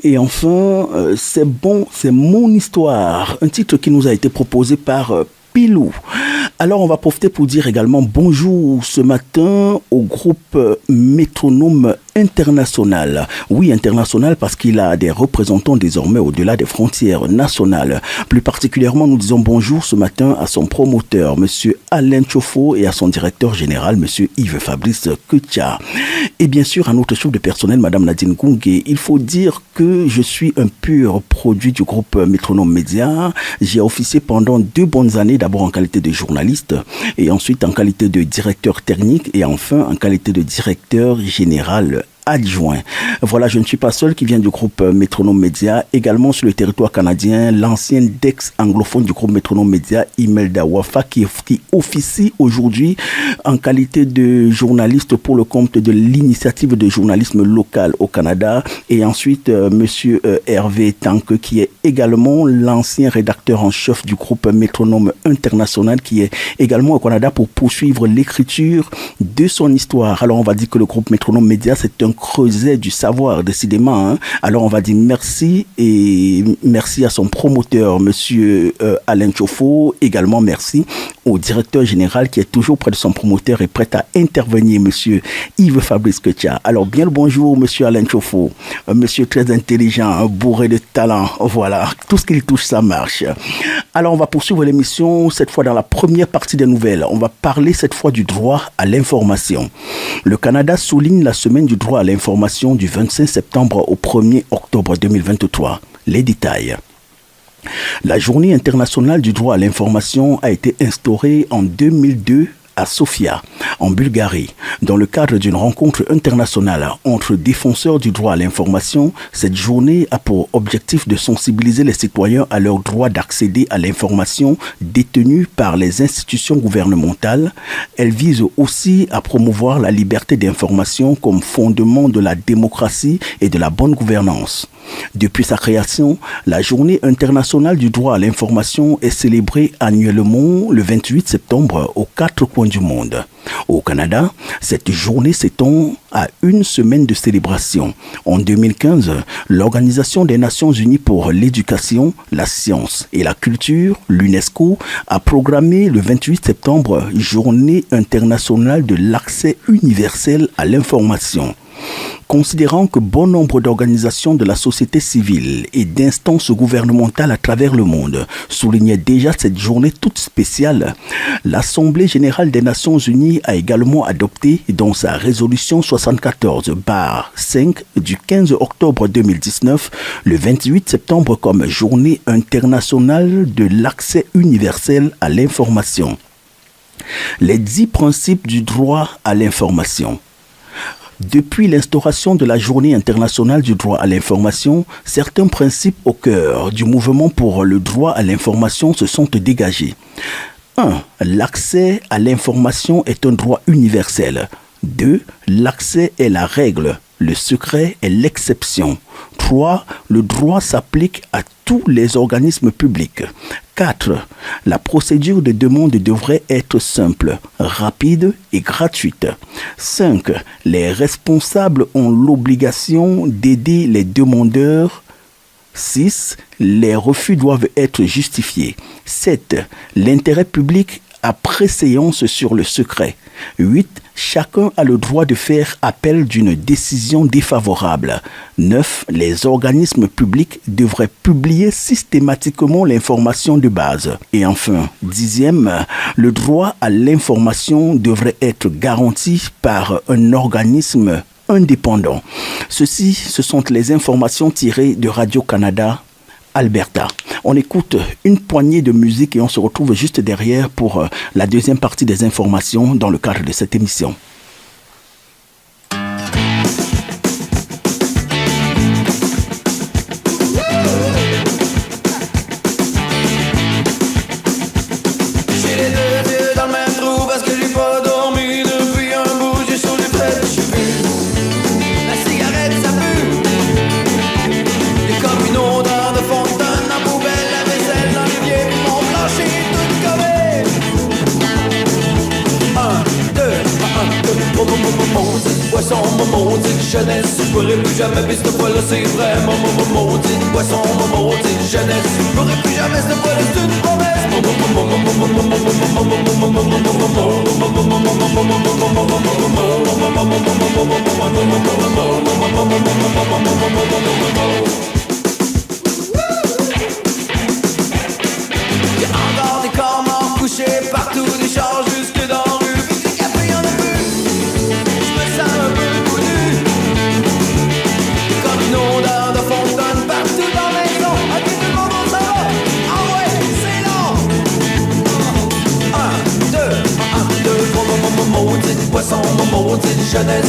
Et enfin, c'est bon, c'est mon histoire, un titre qui nous a été proposé par Pilou. Alors, on va profiter pour dire également bonjour ce matin au groupe Métronome International. Oui, international parce qu'il a des représentants désormais au-delà des frontières nationales. Plus particulièrement, nous disons bonjour ce matin à son promoteur, Monsieur Alain Tchofo, et à son directeur général, Monsieur Yves Fabrice Ketia. Et bien sûr, à notre chef de personnel, Madame Nadine Gungé. Il faut dire que je suis un pur produit du groupe Métronome Média. J'ai officié pendant 2 bonnes années, d'abord en qualité de journaliste, et ensuite en qualité de directeur technique, et enfin en qualité de directeur général adjoint. Voilà, je ne suis pas seul qui vient du groupe Métronome Média. Également sur le territoire canadien, l'ancien ex-anglophone du groupe Métronome Média, Imelda Wafa, qui officie aujourd'hui en qualité de journaliste pour le compte de l'initiative de journalisme local au Canada. Et ensuite, monsieur Hervé Tanque, qui est également l'ancien rédacteur en chef du groupe Métronome International, qui est également au Canada pour poursuivre l'écriture de son histoire. Alors, on va dire que le groupe Métronome Média, c'est un creuset du savoir, décidément. Hein. Alors, on va dire merci, et merci à son promoteur, monsieur Alain Tchofo. Également, merci au directeur général qui est toujours près de son promoteur et prêt à intervenir, monsieur Yves Fabrice Ketia. Alors, bien le bonjour, monsieur Alain Tchofo. Monsieur très intelligent, bourré de talent. Voilà, tout ce qu'il touche, ça marche. Alors, on va poursuivre l'émission, cette fois dans la première partie des nouvelles. On va parler cette fois du droit à l'information. Le Canada souligne la semaine du droit à l'information du 25 septembre au 1er octobre 2023. Les détails. La Journée internationale du droit à l'information a été instaurée en 2002 à Sofia, en Bulgarie. Dans le cadre d'une rencontre internationale entre défenseurs du droit à l'information, cette journée a pour objectif de sensibiliser les citoyens à leur droit d'accéder à l'information détenue par les institutions gouvernementales. Elle vise aussi à promouvoir la liberté d'information comme fondement de la démocratie et de la bonne gouvernance. Depuis sa création, la Journée internationale du droit à l'information est célébrée annuellement le 28 septembre aux 4 coins du monde. Au Canada, cette journée s'étend à une semaine de célébration. En 2015, l'Organisation des Nations Unies pour l'éducation, la science et la culture, l'UNESCO, a programmé le 28 septembre Journée internationale de l'accès universel à l'information. Considérant que bon nombre d'organisations de la société civile et d'instances gouvernementales à travers le monde soulignaient déjà cette journée toute spéciale, l'Assemblée générale des Nations unies a également adopté dans sa résolution 74/5 du 15 octobre 2019 le 28 septembre comme journée internationale de l'accès universel à l'information. Les 10 principes du droit à l'information. Depuis l'instauration de la Journée internationale du droit à l'information, certains principes au cœur du mouvement pour le droit à l'information se sont dégagés. 1. L'accès à l'information est un droit universel. 2. L'accès est la règle. Le secret est l'exception. 3. Le droit s'applique à tous les organismes publics. 4. La procédure de demande devrait être simple, rapide et gratuite. 5. Les responsables ont l'obligation d'aider les demandeurs. 6. Les refus doivent être justifiés. 7. L'intérêt public a préséance sur le secret. 8. Chacun a le droit de faire appel d'une décision défavorable. 9. Les organismes publics devraient publier systématiquement l'information de base. Et enfin, 10e, le droit à l'information devrait être garanti par un organisme indépendant. Ceci, ce sont les informations tirées de Radio-Canada Alberta. On écoute une poignée de musique et on se retrouve juste derrière pour la deuxième partie des informations dans le cadre de cette émission. Maudite jeunesse, je pourrai plus jamais, pis cette fois-là c'est vraiment poisson, maudite jeunesse. J'aurais plus jamais cette fois, c'est une promesse. Y'a encore des corps morts couchés partout, des chars jusque dans la rue. Puis du café y'en a plus. J'me sens un peu tout nu. Comme une odeur de fontaine partout dans la maison. Ok tout le monde on s'en va. Ah ouais, c'est long. 1, 2, 1, 2, 3, maudite poisson, maudite jeunesse.